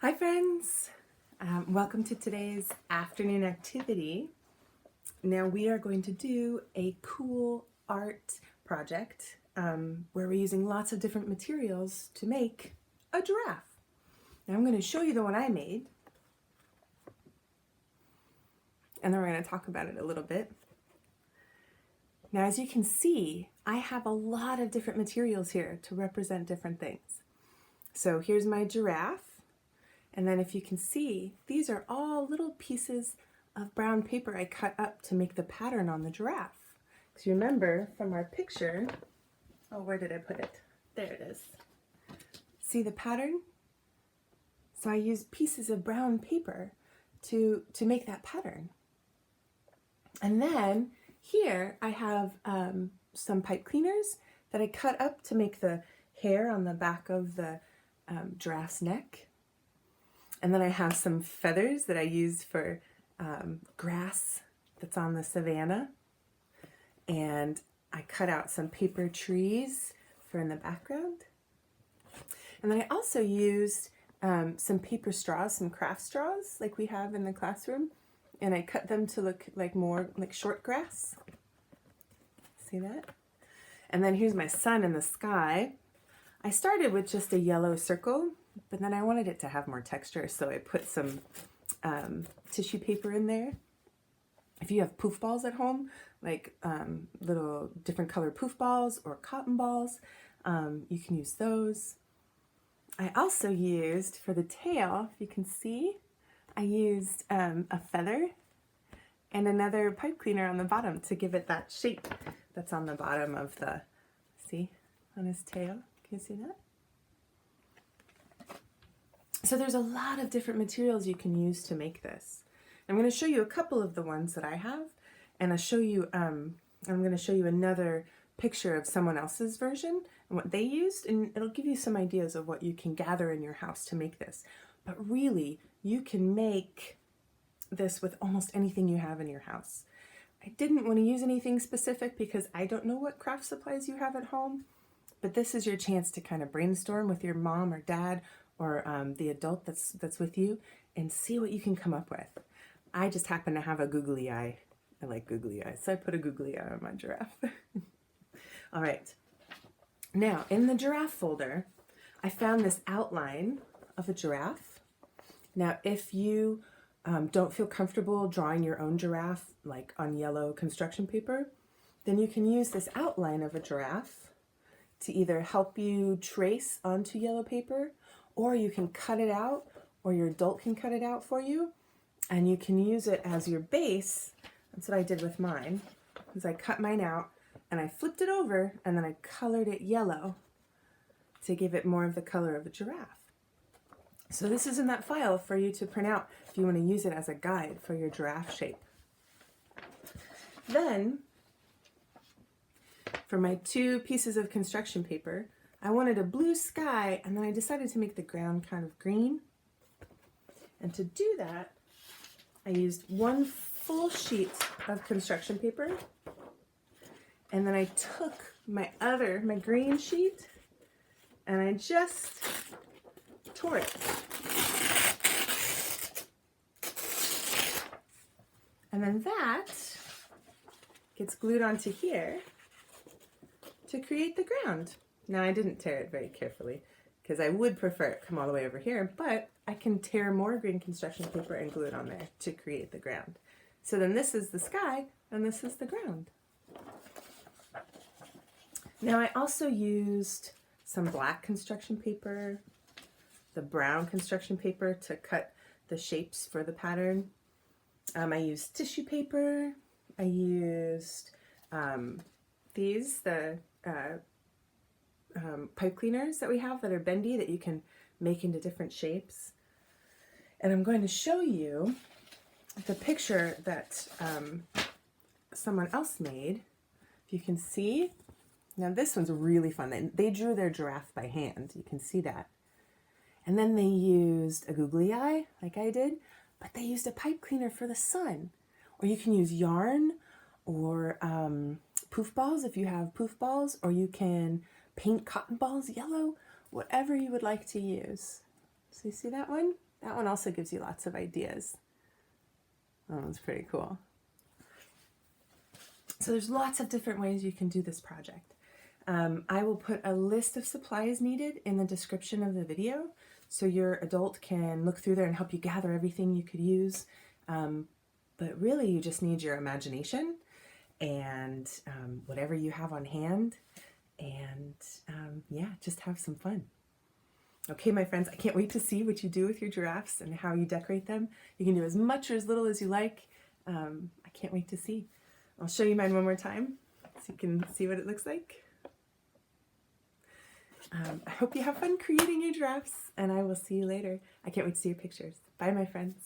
Hi friends! Welcome to today's afternoon activity. Now we are going to do a cool art project where we're using lots of different materials to make a giraffe. Now I'm going to show you the one I made, and then we're going to talk about it a little bit. Now as you can see, I have a lot of different materials here to represent different things. So here's my giraffe. And then if you can see, these are all little pieces of brown paper I cut up to make the pattern on the giraffe. Because you remember from our picture, oh, where did I put it? There it is. See the pattern? So I used pieces of brown paper to make that pattern. And then here I have some pipe cleaners that I cut up to make the hair on the back of the giraffe's neck. And then I have some feathers that I used for grass that's on the savanna. And I cut out some paper trees for in the background. And then I also used some paper straws, some craft straws like we have in the classroom. And I cut them to look like more like short grass. See that? And then here's my sun in the sky. I started with just a yellow circle, but then I wanted it to have more texture, so I put some tissue paper in there. If you have poof balls at home, like little different colored poof balls or cotton balls, you can use those. I also used, for the tail, if you can see, I used a feather and another pipe cleaner on the bottom to give it that shape that's on the bottom of the, see, on his tail. Can you see that? So there's a lot of different materials you can use to make this. I'm going to show you a couple of the ones that I have, and I'm going to show you another picture of someone else's version and what they used, and it'll give you some ideas of what you can gather in your house to make this. But really, you can make this with almost anything you have in your house. I didn't want to use anything specific because I don't know what craft supplies you have at home, but this is your chance to kind of brainstorm with your mom or dad or the adult that's with you and see what you can come up with. I just happen to have a googly eye. I like googly eyes, so I put a googly eye on my giraffe. All right. Now, in the giraffe folder, I found this outline of a giraffe. Now, if you don't feel comfortable drawing your own giraffe, like on yellow construction paper, then you can use this outline of a giraffe to either help you trace onto yellow paper, or you can cut it out, or your adult can cut it out for you, and you can use it as your base. That's what I did with mine, is I cut mine out, and I flipped it over, and then I colored it yellow to give it more of the color of a giraffe. So this is in that file for you to print out if you want to use it as a guide for your giraffe shape. Then, for my two pieces of construction paper, I wanted a blue sky, and then I decided to make the ground kind of green. And to do that, I used one full sheet of construction paper, and then I took my green sheet, and I just tore it. And then that gets glued onto here to create the ground. Now I didn't tear it very carefully because I would prefer it come all the way over here, but I can tear more green construction paper and glue it on there to create the ground. So then this is the sky and this is the ground. Now I also used some black construction paper, the brown construction paper to cut the shapes for the pattern. I used tissue paper. I used the pipe cleaners that we have that are bendy that you can make into different shapes. And I'm going to show you the picture that someone else made. If you can see, now this one's really fun. They drew their giraffe by hand. You can see that. And then they used a googly eye like I did, but they used a pipe cleaner for the sun. Or you can use yarn or poof balls if you have poof balls, or you can paint cotton balls yellow, whatever you would like to use. So you see that one? That one also gives you lots of ideas. That one's pretty cool. So there's lots of different ways you can do this project. I will put a list of supplies needed in the description of the video so your adult can look through there and help you gather everything you could use. But really you just need your imagination and whatever you have on hand, and yeah, just have some fun. Okay, my friends, I can't wait to see what you do with your giraffes and how you decorate them. You can do as much or as little as you like. I can't wait to see. I'll show you mine one more time so you can see what it looks like. I hope you have fun creating your giraffes, and I will see you later. I can't wait to see your pictures. Bye, my friends.